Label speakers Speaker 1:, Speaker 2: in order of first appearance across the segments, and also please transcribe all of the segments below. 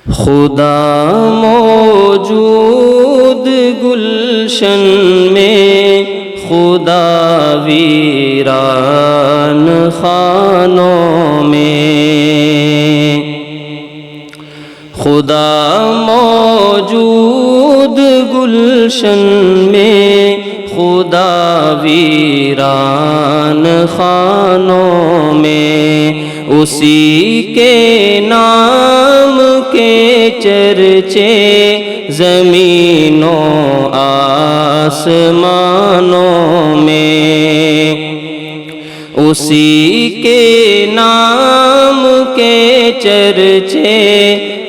Speaker 1: خدا موجود گلشن میں، خدا ویران خانوں میں، خدا موجود گلشن میں، خدا ویران خانوں میں، اسی کے نام کے چرچے زمینوں آسمانوں میں، اسی کے نام کے چرچے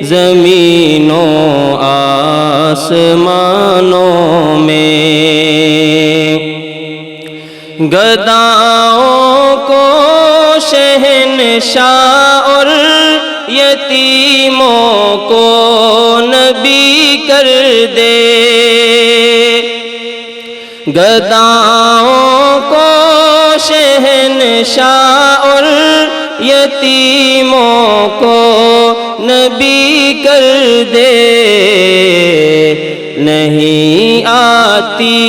Speaker 1: زمینوں آسمانوں میں، گداؤں کو شہنشاہ اور یتیموں کو نبی کر دے، گداؤں کو شہنشاہ اور یتیموں کو نبی کر دے، نہیں آتی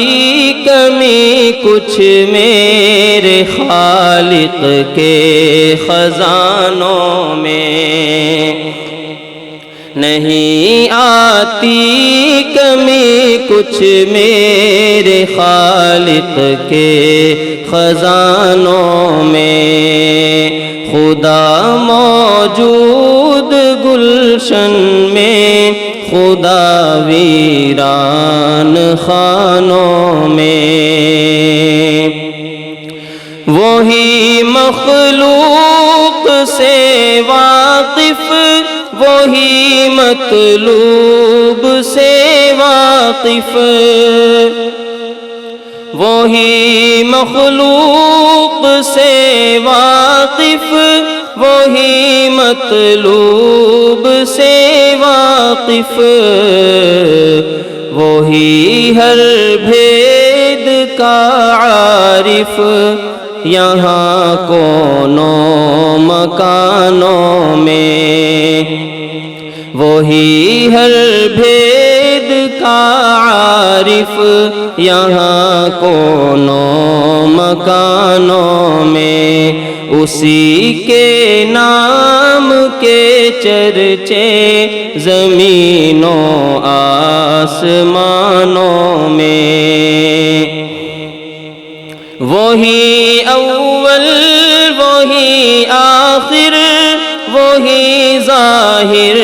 Speaker 1: کمی کچھ میرے خالق کے خزانوں میں، نہیں آتی کمی کچھ میرے خالق کے خزانوں میں، خدا موجود گلشن میں، خدا ویران خانوں میں، وہی مخلوق سے واقف، وہی مطلوب سے واقف، وہی مخلوق سے واقف، وہی مطلوب سے واقف، وہی ہر بھید کا عارف، یہاں کونوں مکانوں میں، وہی ہر بھید کا عارف، یہاں کونوں مکانوں میں، اسی کے نام کے چرچے زمینوں آسمانوں میں، وہی اول وہی آخر، وہی ظاہر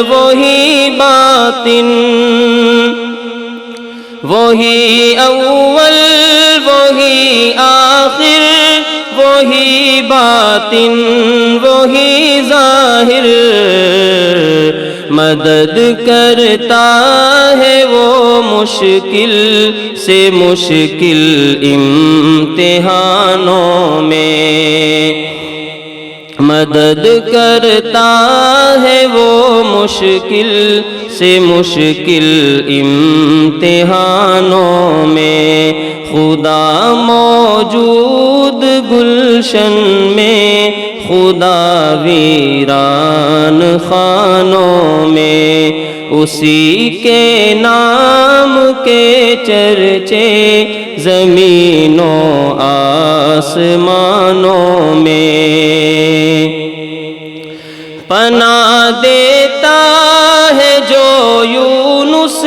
Speaker 1: وہی باطن، وہی اول وہی آخر وہی باطن وہی ظاہر، مدد کرتا ہے وہ مشکل سے مشکل امتحانوں میں، مدد کرتا ہے وہ مشکل سے مشکل امتحانوں میں، خدا موجود گلشن میں، خدا ویران خانوں میں، اسی کے نام کے چرچے زمینوں آسمانوں میں، پناہ دیتا ہے جو یونس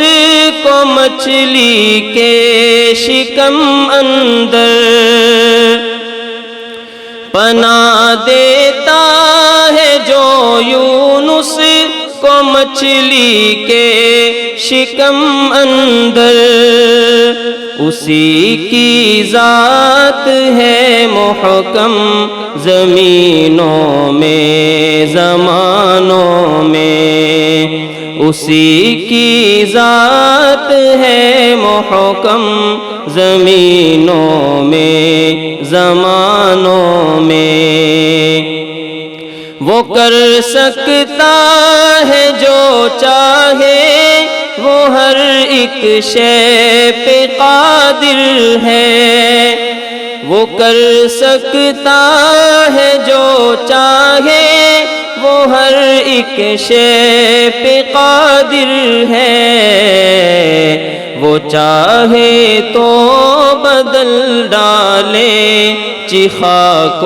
Speaker 1: کو مچھلی کے شکم اندر، پناہ دیتا ہے جو یونس کو مچھلی کے شکم اندر، اسی کی ذات ہے محکم زمینوں میں زمانوں میں، اسی کی ذات ہے محکم زمینوں میں زمانوں میں، وہ کر سکتا ہے جو چاہے، وہ ہر ایک شے پہ قادر ہے، وہ کر سکتا ہے جو چاہے، وہ ہر ایک شے پہ قادر ہے، وہ چاہے تو بدل ڈالے خاک و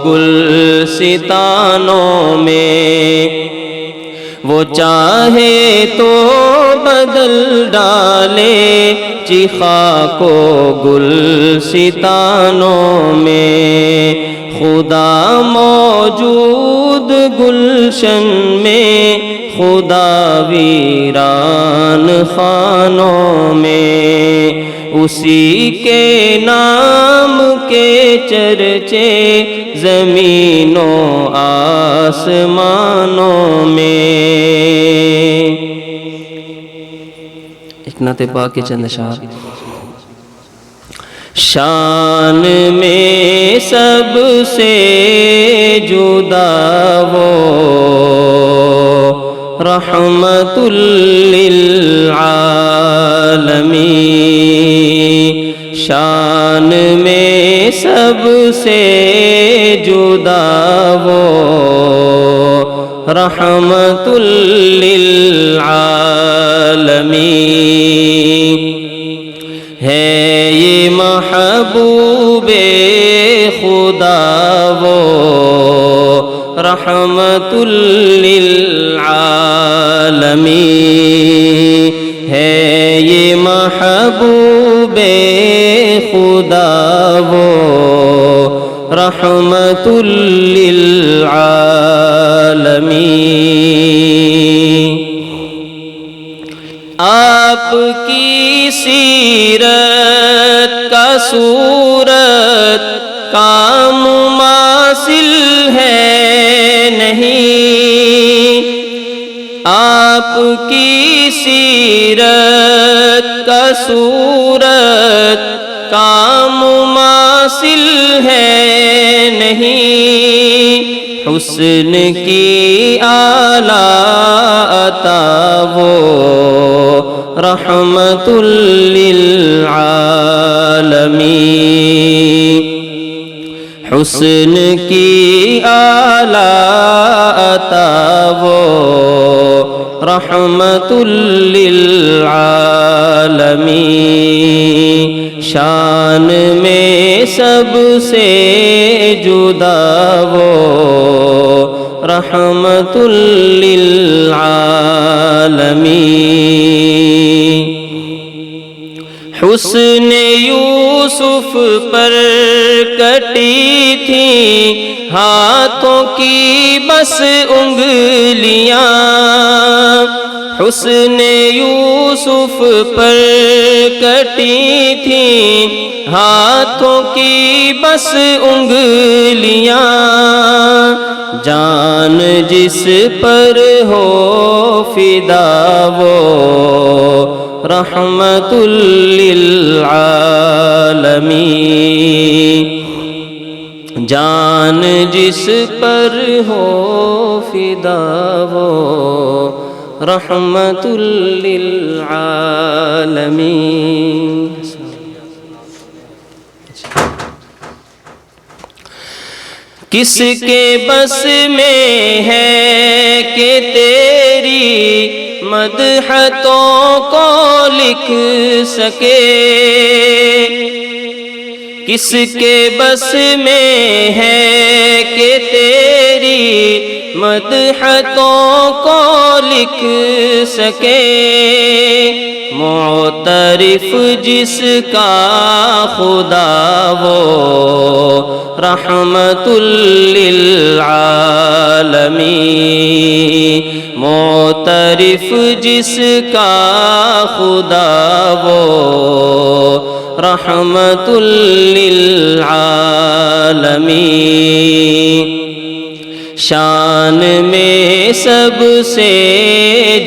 Speaker 1: گلستانوں میں، وہ چاہے تو بدل ڈالے خاک و گلستانوں میں۔ خدا موجود گلشن میں، خدا ویران خانوں میں، اسی کے نام کے چرچے زمین و آسمانوں میں۔ ایک نعت پاک کے چند اشعار۔ شان میں سب سے جدا وہ رحمت للعالمین، شان میں سب سے جدا وہ رحمت للعالمین ہے، یہ محبوب خدا وہ رحمت للعالمین ہے، یہ محبوب خدا وہ رحمت للعالمین۔ آپ کی سیرت کا صورت کا مماثل ہے نہیں، آپ کی سیرت کا صورت کا مماثل ہے نہیں، حسن کی اعلیٰ عطا وہ رحمت للعالمین، حسن کی اعلیٰ عطا وہ رحمت للعالمین، شان میں سب سے جدا وہ رحمت للعالمین۔ حسن یوسف پر کٹی تھی ہاتھوں کی بس انگلیاں، حسن یوسف پر کٹی تھی ہاتھوں کی بس انگلیاں، جان جس پر ہو فدا وہ رحمت للعالمین، جان جس پر ہو فدا وہ رحمت للعالمین۔ کس کے بس میں ہے کہ تیری مدحتوں کو لکھ سکے، کس کے بس میں ہے کہ تیری مدحتوں کو لکھ سکے، معترف جس کا خدا وہ رحمت للعالمین، معترف جس کا خدا وہ رحمت للعالمین، شان میں سب سے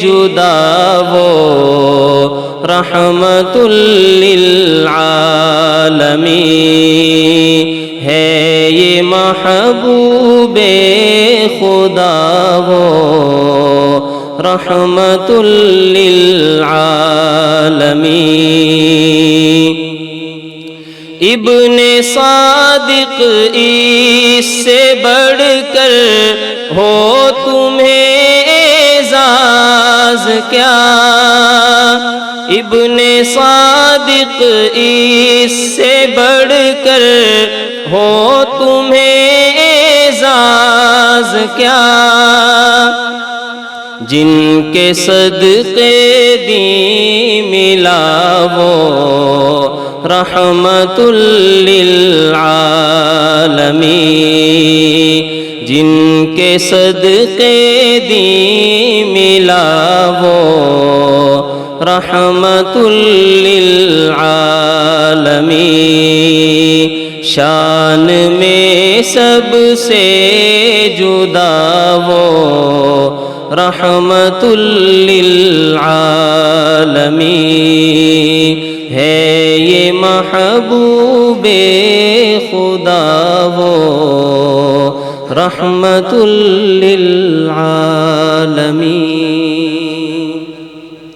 Speaker 1: جدا وہ رحمت للعالمین ہے، یہ محبوب خدا وہ رحمت للعالمین۔ ابن صادق اس سے بڑھ کر ہو تمہیں اعزاز کیا، ابن صادق اس سے بڑھ کر ہو تمہیں اعزاز کیا، جن کے صدقے دین ملا وہ رحمت للعالمین، جن کے صدقے دین ملا وہ رحمت للعالمین، شان میں سب سے جدا وہ رحمت للعالمین، ہے یہ محبوب خدا وہ رحمت للعالمین۔